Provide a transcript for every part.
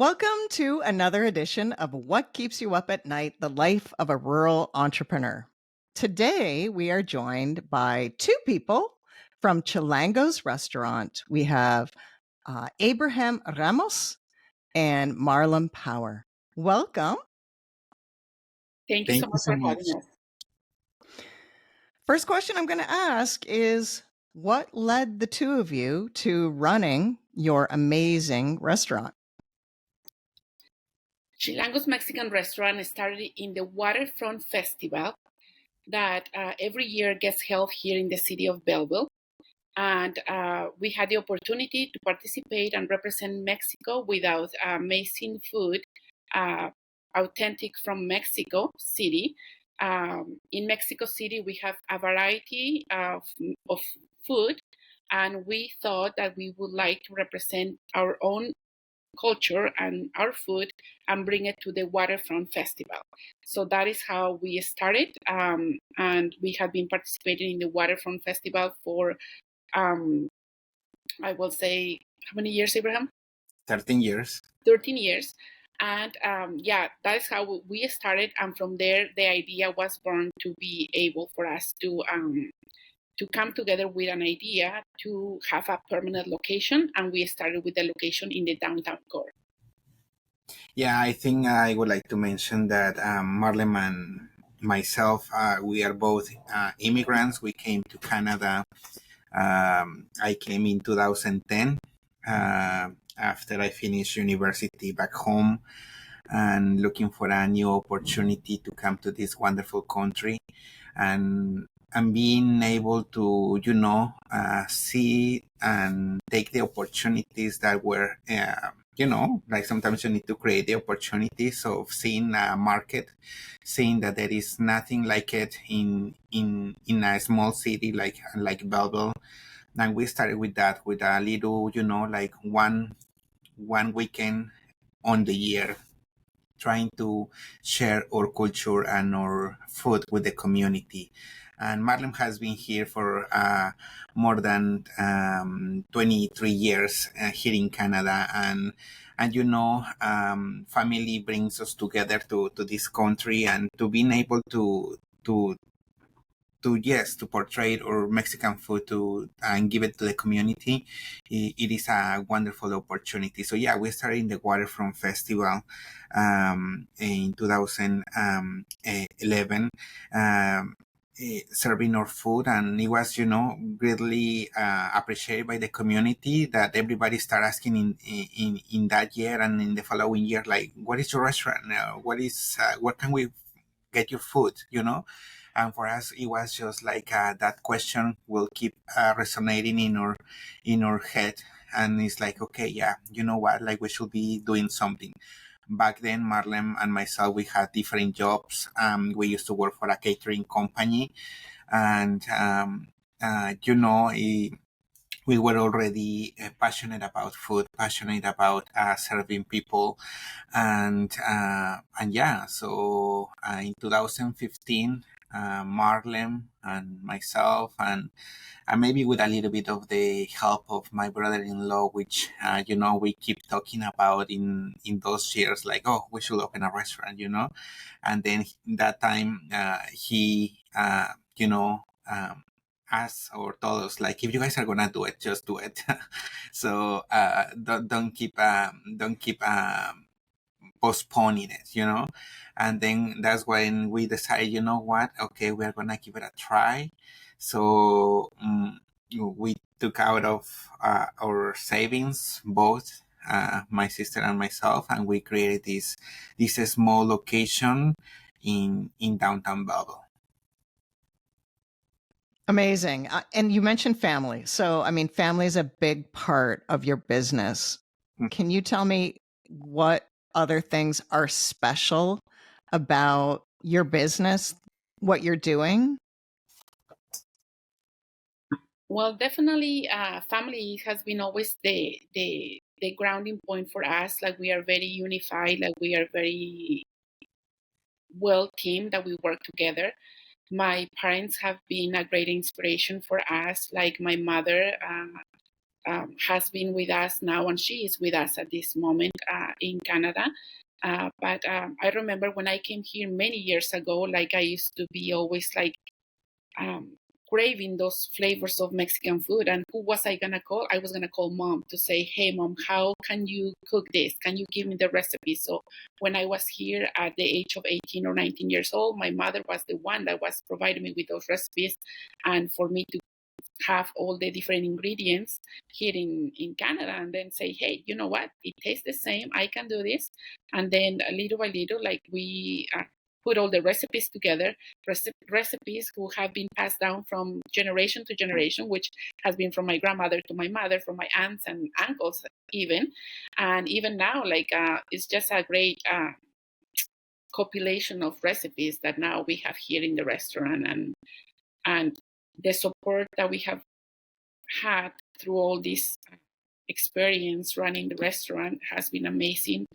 Welcome to another edition of What Keeps You Up at Night, the life of a rural entrepreneur. Today, we are joined by two people from Chilango's restaurant. We have Abraham Ramos and Marlem Power. Welcome. Thank you so much for having us. First question I'm going to ask is, what led the two of you to running your amazing restaurant? Chilango's Mexican restaurant started in the Waterfront Festival that every year gets held here in the city of Belleville. And we had the opportunity to participate and represent Mexico with our amazing food, authentic from Mexico City. In Mexico City, we have a variety of food, and we thought that we would like to represent our own culture and our food and bring it to the Waterfront Festival. So that is how we started. And we have been participating in the Waterfront Festival for, I will say, how many years, Abraham? 13 years. 13 years. And that is how we started. And from there, the idea was born to be able for us to come together with an idea to have a permanent location, and we started with the location in the downtown core. Yeah, I think I would like to mention that Marlem and myself, we are both immigrants. We came to Canada. I came in 2010 after I finished university back home and looking for a new opportunity to come to this wonderful country. And being able to, see and take the opportunities that were, like sometimes you need to create the opportunities of seeing a market, seeing that there is nothing like it in a small city like Belleville. And we started with that, with a little, like one weekend on the year, trying to share our culture and our food with the community. And Marlem has been here for more than 23 years here in Canada. And family brings us together to this country, and to being able to portray our Mexican food and give it to the community. It is a wonderful opportunity. So yeah, we started in the Waterfront Festival in 2011. Serving our food, and it was greatly appreciated by the community, that everybody started asking in that year and in the following year, like, what is your restaurant? Where can we get your food? And for us, it was just like that question will keep resonating in our head, and it's like, okay, yeah, you know what, like, we should be doing something. Back then, Marlem and myself, we had different jobs. We used to work for a catering company, and we were already passionate about food, passionate about serving people, and yeah. So in 2015, Marlem and myself, and maybe with a little bit of the help of my brother-in-law, which we keep talking about in those years, like, oh, we should open a restaurant, and then that time he asked or told us, like, if you guys are gonna do it, just do it. So don't keep postponing it, and then that's when we decided, you know what, okay, we're gonna give it a try. So we took out of our savings, both my sister and myself, and we created this small location in downtown Belleville. Amazing. And you mentioned family. So, I mean, family is a big part of your business. Can you tell me what other things are special about your business, what you're doing? Well, definitely, family has been always the grounding point for us. Like, we are very unified. Like, we are very well team that we work together. My parents have been a great inspiration for us. Like, my mother has been with us now, and she is with us at this moment in Canada. But I remember when I came here many years ago, like I used to be always like um, craving those flavors of Mexican food. And who was I gonna call? I was gonna call mom to say, "Hey, mom, how can you cook this? Can you give me the recipe?" So when I was here at the age of 18 or 19 years old, my mother was the one that was providing me with those recipes, and for me to have all the different ingredients here in Canada, and then say, hey, you know what? It tastes the same. I can do this. And then little by little, like we put all the recipes together, recipes who have been passed down from generation to generation, which has been from my grandmother to my mother, from my aunts and uncles even. And even now, like it's just a great compilation of recipes that now we have here in the restaurant, and the support that we have had through all this experience running the restaurant has been amazing.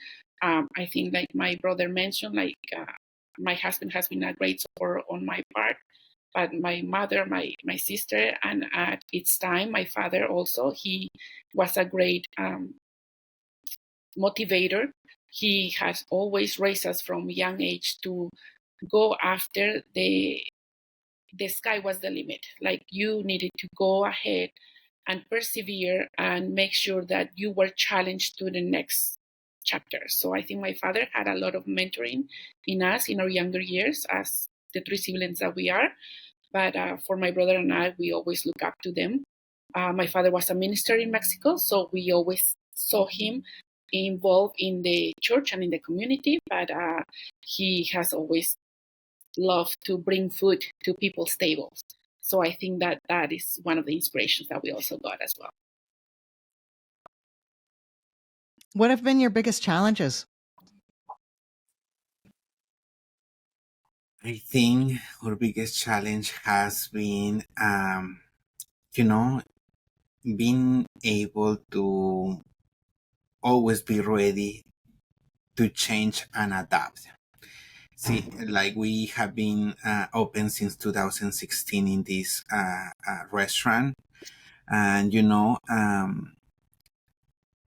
I think, like my brother mentioned, like my husband has been a great support on my part, but my mother, my sister, and at its time, my father also, he was a great motivator. He has always raised us from young age to go after the sky was the limit. Like you needed to go ahead and persevere and make sure that you were challenged to the next chapter. So I think my father had a lot of mentoring in us in our younger years as the three siblings that we are. But for my brother and I, we always look up to them. My father was a minister in Mexico, so we always saw him involved in the church and in the community, but he has always love to bring food to people's tables. So I think that that is one of the inspirations that we also got as well. What have been your biggest challenges? I think our biggest challenge has been, being able to always be ready to change and adapt. See, like we have been open since 2016 in this restaurant, and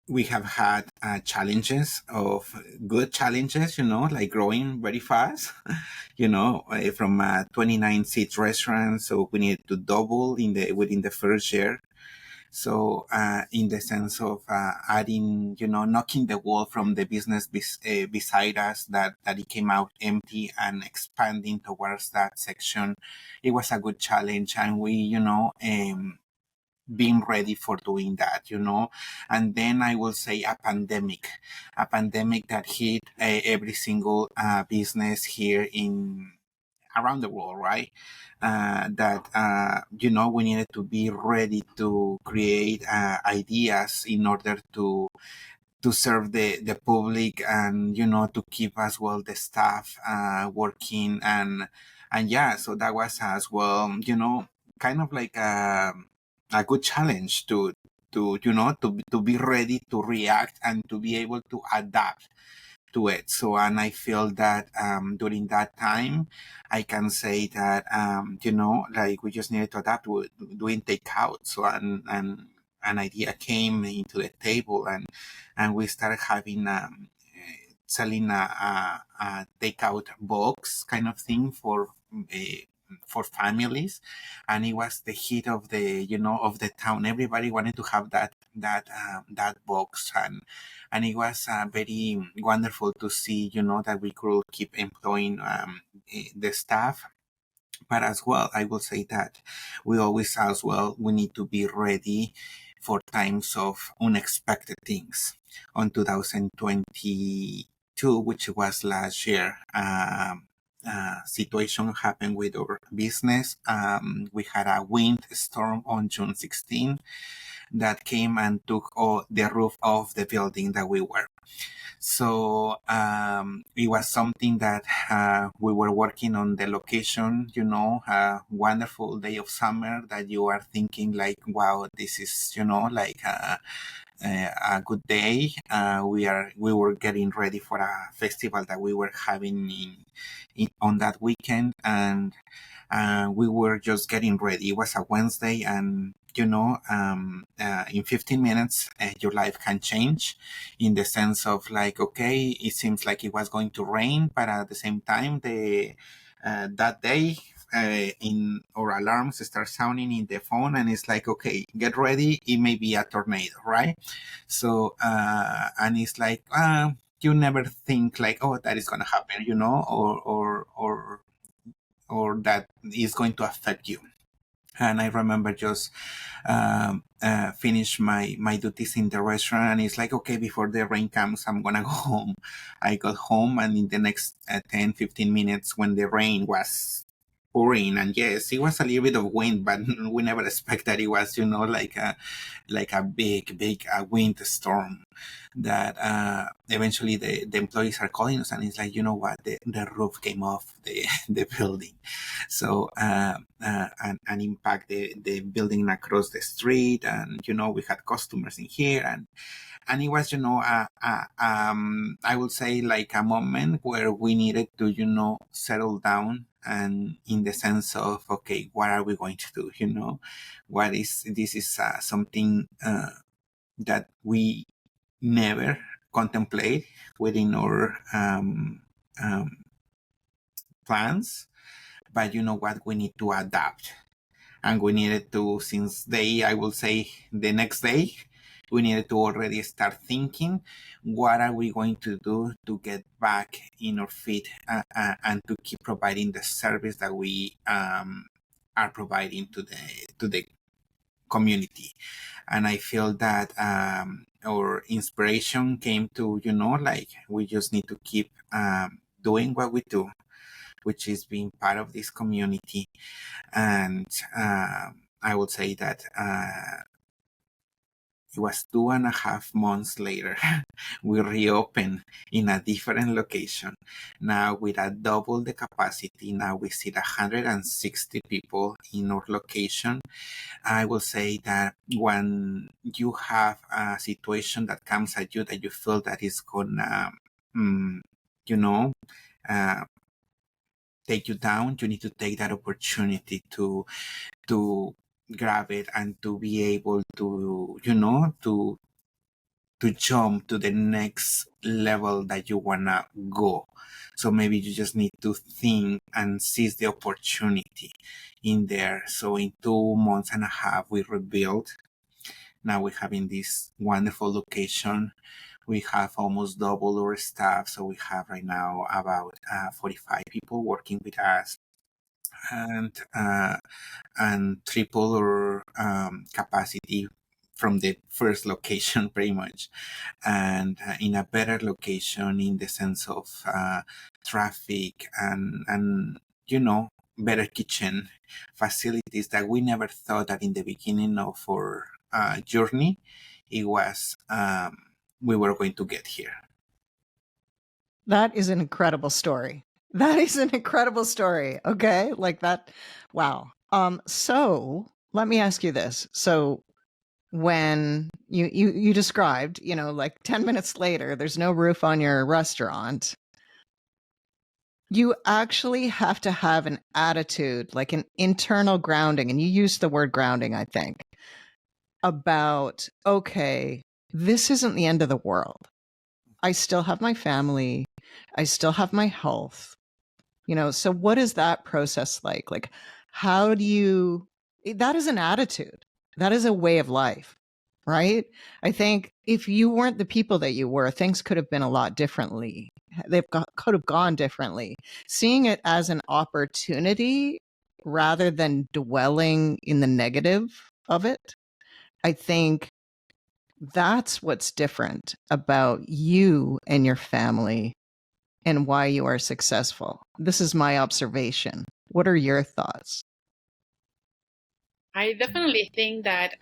we have had challenges of good challenges, like growing very fast, from a 29 seat restaurant. So we needed to double within the first year. So in the sense of adding, knocking the wall from the business beside us that it came out empty and expanding towards that section, it was a good challenge. And we, being ready for doing that, and then I will say a pandemic that hit every single business here in around the world, right? That we needed to be ready to create ideas in order to serve the public, and to keep as well the staff working, and yeah, so that was as well, kind of like a good challenge to be ready to react and to be able to adapt to it. So, and I feel that during that time, I can say that like we just needed to adapt with doing takeout. So, and an idea came into the table, and we started having selling a takeout box kind of thing for families, and it was the hit of the town. Everybody wanted to have that box, and it was very wonderful to see that we could keep employing the staff. But as well, I will say that we always as well we need to be ready for times of unexpected things. On 2022, which was last year, situation happened with our business. We had a windstorm on June 16 that came and took all the roof of the building that we were. So it was something that we were working on the location, a wonderful day of summer that you are thinking like, wow, this is, like a good day. We were getting ready for a festival that we were having on that weekend, and we were just getting ready. It was a Wednesday, and in 15 minutes, your life can change in the sense of like, okay, it seems like it was going to rain, but at the same time, that day, in our alarms start sounding in the phone, and it's like, okay, get ready, it may be a tornado, right? So and it's like, you never think like, oh, that is going to happen, or that is going to affect you. And I remember just finish my duties in the restaurant, and it's like, okay, before the rain comes, I'm gonna go home. I got home, and in the next 10-15 minutes, when the rain was pouring, and yes, it was a little bit of wind, but we never expected it was, like a big wind storm that eventually the employees are calling us, and it's like, you know what, the roof came off the building. So and impact the building across the street, and we had customers in here, and it was, I would say, like a moment where we needed to, settle down, and in the sense of, okay, what are we going to do? This is something that we never contemplate within our plans, but you know what, we need to adapt. And we needed to, since I will say the next day, we needed to already start thinking, what are we going to do to get back in our feet, and to keep providing the service that we are providing to the community. And I feel that our inspiration came to, like, we just need to keep doing what we do, which is being part of this community. And I would say that it was 2.5 months later, we reopened in a different location. Now with a double the capacity, now we sit 160 people in our location. I will say that when you have a situation that comes at you that you feel that is gonna, take you down, you need to take that opportunity to grab it, and to be able to, to jump to the next level that you wanna go. So maybe you just need to think and seize the opportunity in there. So in 2.5 months, we rebuilt. Now we have in this wonderful location. We have almost double our staff. So we have right now about 45 people working with us, and triple our capacity from the first location, pretty much, and in a better location in the sense of traffic, and better kitchen facilities that we never thought that in the beginning of our journey it was we were going to get here. That is an incredible story. That is an incredible story. Okay. Like that. Wow. So let me ask you this. So when you described, like 10 minutes later, there's no roof on your restaurant. You actually have to have an attitude, like an internal grounding. And you used the word grounding, I think, about, okay, this isn't the end of the world. I still have my family. I still have my health. So what is that process like? Like, how do you, that is an attitude. That is a way of life, right? I think if you weren't the people that you were, things could have been a lot differently. Could have gone differently. Seeing it as an opportunity rather than dwelling in the negative of it, I think that's what's different about you and your family and why you are successful. This is my observation. What are your thoughts? I definitely think that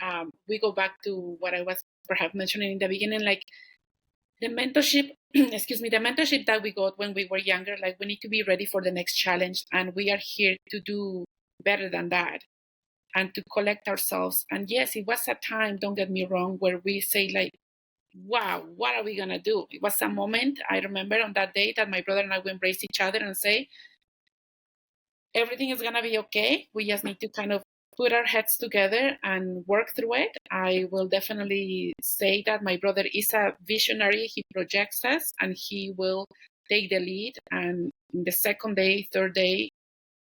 we go back to what I was perhaps mentioning in the beginning, like the mentorship, the mentorship that we got when we were younger, like we need to be ready for the next challenge, and we are here to do better than that and to collect ourselves. And yes, it was a time, don't get me wrong, where we say like, wow, what are we going to do? It was a moment, I remember on that day, that my brother and I will embrace each other and say, everything is going to be okay. We just need to kind of put our heads together and work through it. I will definitely say that my brother is a visionary. He projects us and he will take the lead. And in the second day, third day,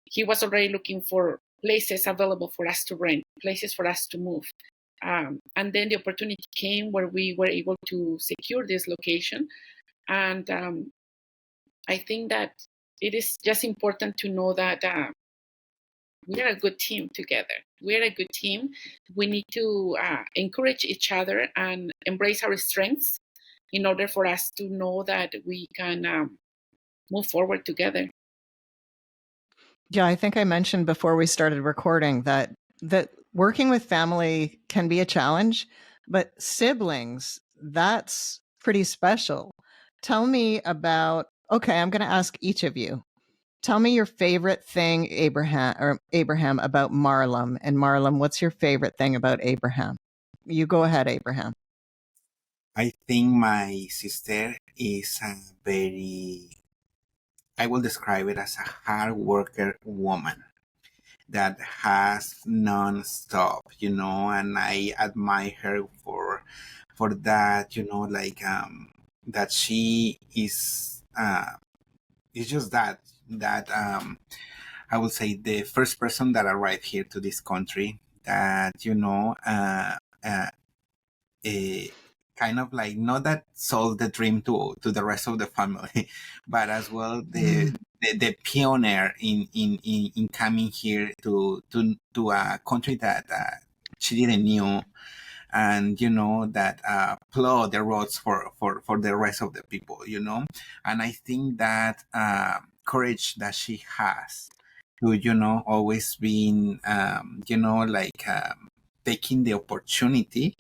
he was already looking for places available for us to rent, places for us to move. And then the opportunity came where we were able to secure this location. And I think that it is just important to know that we are a good team together. We're a good team. We need to encourage each other and embrace our strengths in order for us to know that we can move forward together. Yeah, I think I mentioned before we started recording that working with family can be a challenge, but siblings, that's pretty special. Tell me about, okay, I'm going to ask each of you. Tell me your favorite thing, Abraham, about Marlem. And Marlem, what's your favorite thing about Abraham? You go ahead, Abraham. I think my sister is I will describe it as a hard worker woman that has non-stop, and I admire her for that, that she is just that I would say the first person that arrived here to this country that kind of like not that sold the dream to the rest of the family, but as well the pioneer in coming here to a country that she didn't knew, and that plow the roads for the rest of the people, and I think that courage that she has to always being taking the opportunity,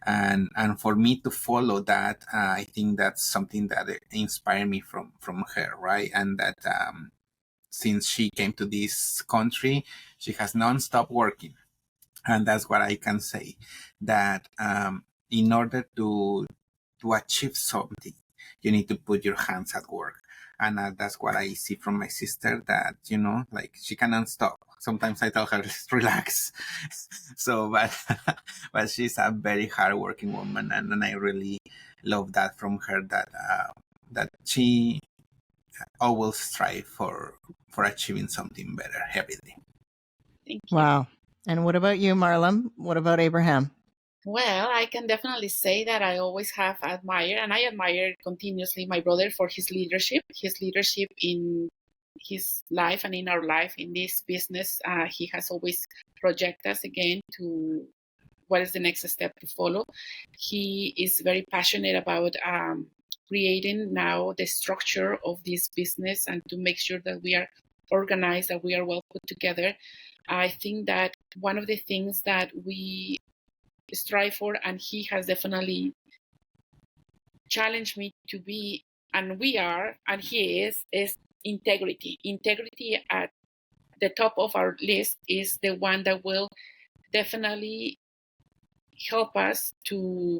and for me to follow that, I think that's something that inspired me from her, right? And that since she came to this country, she has non-stop working, and that's what I can say, that in order to achieve something, you need to put your hands at work. And that's what I see from my sister, that like she cannot stop. Sometimes I tell her, let's relax. So but she's a very hardworking woman, and I really love that from her, that she always strive for achieving something better every day. Thank you. Wow. And what about you, Marlem? What about Abraham? Well, I can definitely say that I always have admired, and I admire continuously my brother for his leadership in his life and in our life in this business. He has always projected us again to what is the next step to follow. He is very passionate about creating now the structure of this business and to make sure that we are organized, that we are well put together. I think that one of the things that we strive for, and he has definitely challenged me to be, and we are, and he is integrity. Integrity at the top of our list is the one that will definitely help us to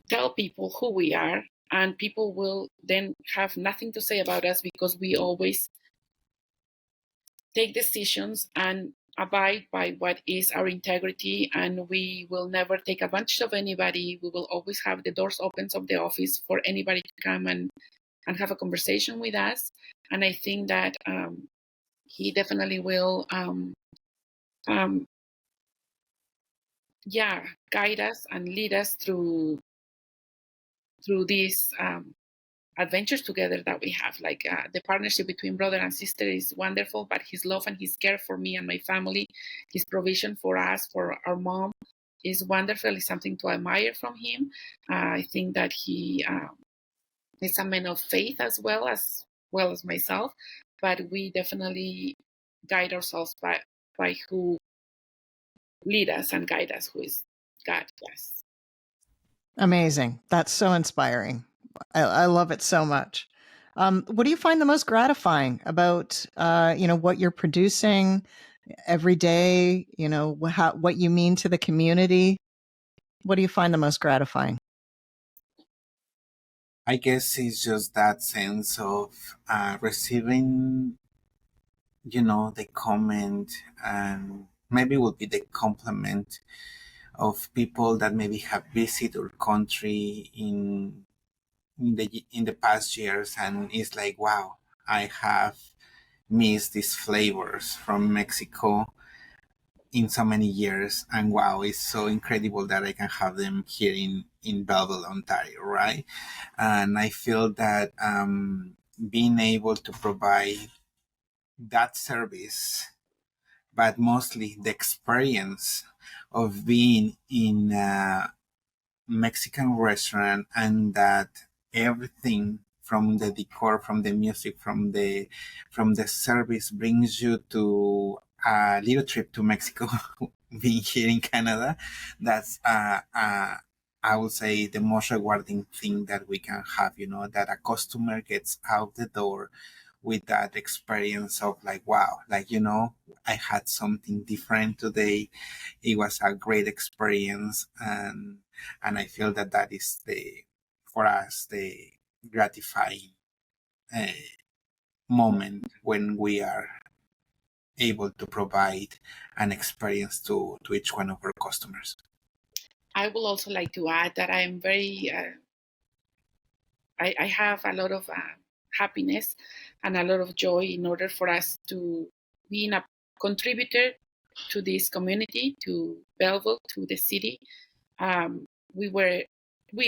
tell people who we are, and people will then have nothing to say about us because we always take decisions and abide by what is our integrity, and we will never take advantage of anybody. We will always have the doors open of the office for anybody to come and have a conversation with us. And I think that he definitely will guide us and lead us through these adventures together that we have. Like the partnership between brother and sister is wonderful, but his love and his care for me and my family, his provision for us, for our mom, is wonderful. It's something to admire from him. I think that he is a man of faith as well as myself, but we definitely guide ourselves by who lead us and guide us, who is God. Yes. Amazing. That's so inspiring. I love it so much. What do you find the most gratifying about, what you're producing every day? What you mean to the community? What do you find the most gratifying? I guess it's just that sense of receiving the comment, and maybe will be the compliment of people that maybe have visited our country in the past years, and it's like, wow, I have missed these flavors from Mexico in so many years, and wow, it's so incredible that I can have them here in Belleville, Ontario, right? And I feel that being able to provide that service, but mostly the experience of being in Mexican restaurant, and that everything from the decor, from the music, from the service brings you to a little trip to Mexico. Being here in Canada, that's I would say the most rewarding thing that we can have. That a customer gets out the door with that experience of like, wow, like, I had something different today. It was a great experience, and I feel that that is for us, the gratifying uh, moment when we are able to provide an experience to each one of our customers. I will also like to add that I'm very, I have a lot of happiness and a lot of joy in order for us to be a contributor to this community, to Belleville, to the city. Um, we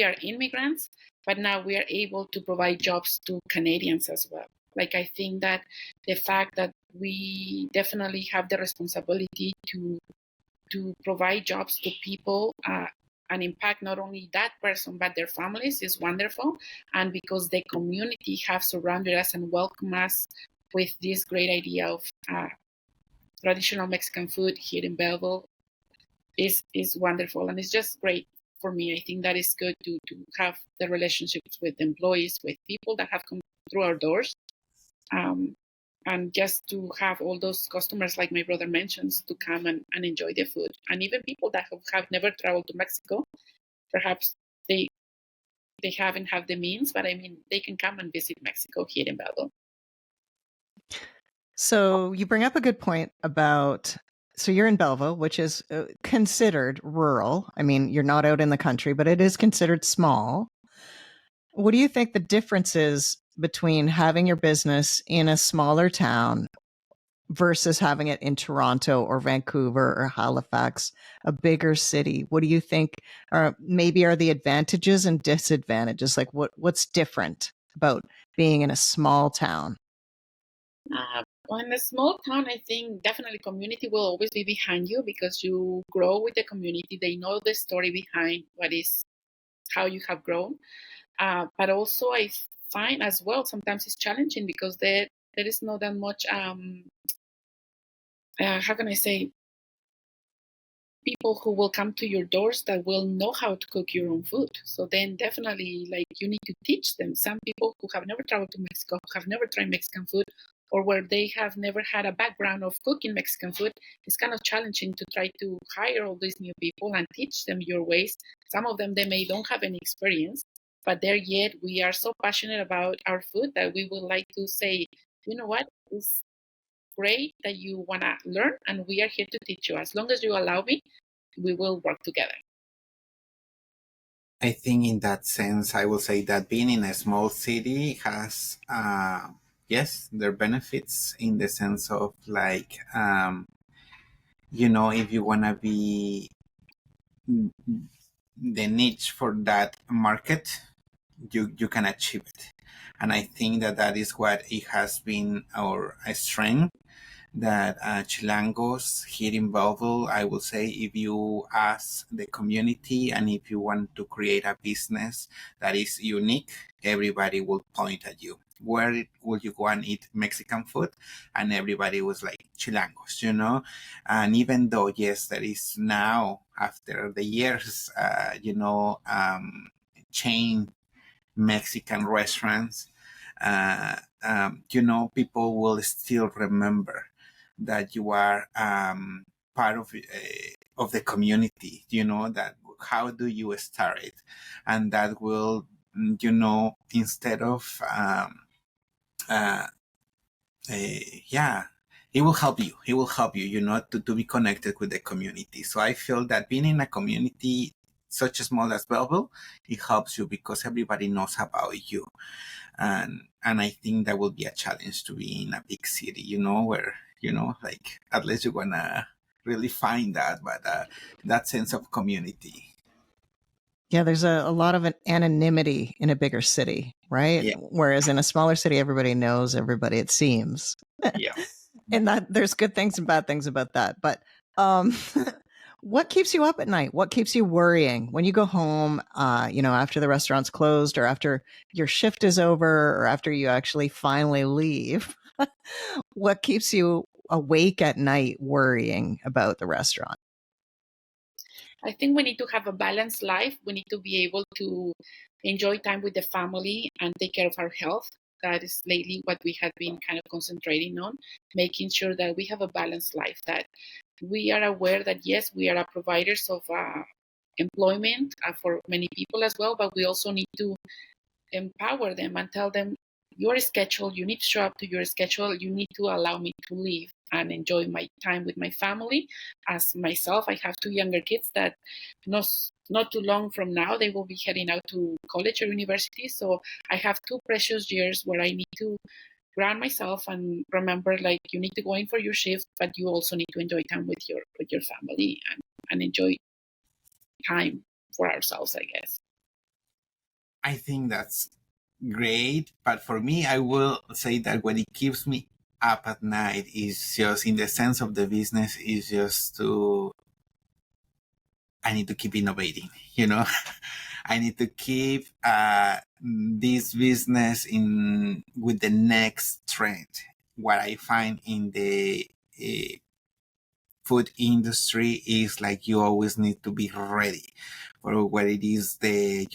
are immigrants, but now we are able to provide jobs to Canadians as well. Like, I think that the fact that we definitely have the responsibility to provide jobs to people and impact not only that person but their families is wonderful. And because the community have surrounded us and welcomed us with this great idea of traditional Mexican food here in Belleville is wonderful, and it's just great for me. I think that is good to have the relationships with employees, with people that have come through our doors, and just to have all those customers, like my brother mentions, to come and enjoy the food. And even people that have never traveled to Mexico, perhaps they haven't had the means, but I mean, they can come and visit Mexico here in Belleville. So you bring up a good point about, so you're in Belleville, which is considered rural. I mean, you're not out in the country, but it is considered small. What do you think the difference is between having your business in a smaller town versus having it in Toronto or Vancouver or Halifax, a bigger city? What do you think maybe are the advantages and disadvantages? Like what's different about being in a small town? Well, in a small town, I think definitely community will always be behind you because you grow with the community. They know the story behind how you have grown. But also, I find as well sometimes it's challenging because there is not that much. How can I say? People who will come to your doors that will know how to cook your own food. So then definitely, like, you need to teach them. Some people who have never traveled to Mexico, who have never tried Mexican food, or where they have never had a background of cooking Mexican food, it's kind of challenging to try to hire all these new people and teach them your ways. Some of them, they don't have any experience, but there yet we are so passionate about our food that we would like to say, you know what, it's great that you want to learn, and we are here to teach you. As long as you allow me, we will work together. I think in that sense, I will say that being in a small city has, yes, there are benefits in the sense of like, if you want to be the niche for that market, you can achieve it. And I think that is what it has been our strength, that Chilangos here in Belleville, I will say, if you ask the community and if you want to create a business that is unique, everybody will point at you. Where will you go and eat Mexican food? And everybody was like, Chilangos. And even though, yes, there is now, after the years, chain Mexican restaurants, people will still remember that you are part of the community. That how do you start it, and that will, instead of yeah, it will help you. It will help you, to be connected with the community. So I feel that being in a community such as small as Belleville, it helps you because everybody knows about you. And I think that will be a challenge to be in a big city, where, like, unless you're gonna really find that, but that sense of community. Yeah, there's a lot of an anonymity in a bigger city, right? Yeah. Whereas in a smaller city, everybody knows everybody, it seems. Yeah. And that there's good things and bad things about that. But what keeps you up at night? What keeps you worrying when you go home, after the restaurant's closed or after your shift is over or after you actually finally leave? What keeps you awake at night worrying about the restaurant? I think we need to have a balanced life. We need to be able to enjoy time with the family and take care of our health. That is lately what we have been kind of concentrating on, making sure that we have a balanced life, that we are aware that, yes, we are providers of employment for many people as well, but we also need to empower them and tell them, your schedule, you need to show up to your schedule. You need to allow me to live and enjoy my time with my family. As myself, I have two younger kids that not too long from now, they will be heading out to college or university. So I have 2 precious years where I need to ground myself and remember, like, you need to go in for your shift, but you also need to enjoy time with your family and enjoy time for ourselves, I guess. I think that's great, but for me, I will say that what it keeps me up at night is just, in the sense of the business, is just I need to keep innovating, I need to keep this business with the next trend. What I find in the food industry is like you always need to be ready for what it is, the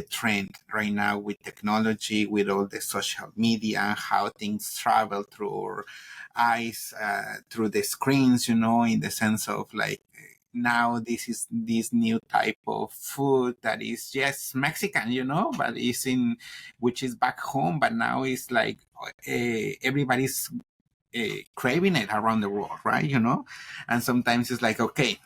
trend right now with technology, with all the social media, how things travel through our eyes, through the screens, in the sense of, like, now this is this new type of food that is just Mexican, but which is back home, but now it's like everybody's craving it around the world, right? And sometimes it's like, okay,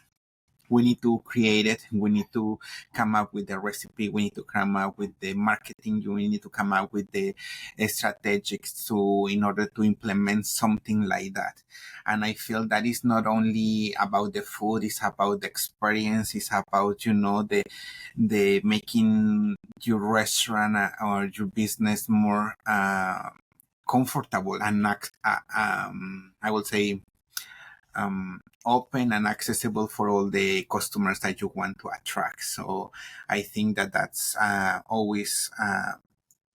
we need to create it. We need to come up with the recipe. We need to come up with the marketing. We need to come up with the strategics in order to implement something like that. And I feel that it's not only about the food, it's about the experience. It's about, the making your restaurant or your business more comfortable and I would say open and accessible for all the customers that you want to attract. So I think that that's always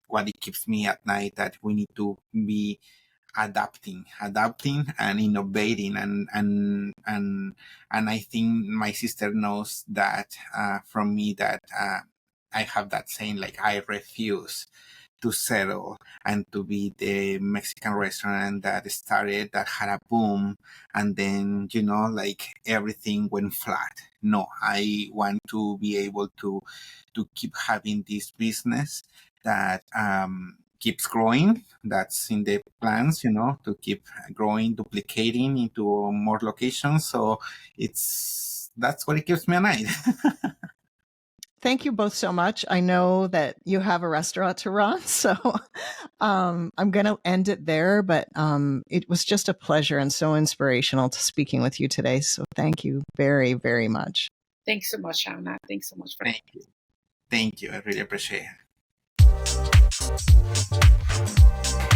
what it keeps me at night, that we need to be adapting and innovating, and I think my sister knows that from me, that I have that saying, like, I refuse to settle and to be the Mexican restaurant that started, that had a boom, and then, like, everything went flat. No, I want to be able to keep having this business that keeps growing. That's in the plans, to keep growing, duplicating into more locations. So that's what it keeps me at night. Thank you both so much. I know that you have a restaurant to run, so I'm going to end it there. But it was just a pleasure and so inspirational to speaking with you today. So thank you very, very much. Thanks so much, Shauna. Thanks so much for Thank you. Thank you. I really appreciate it.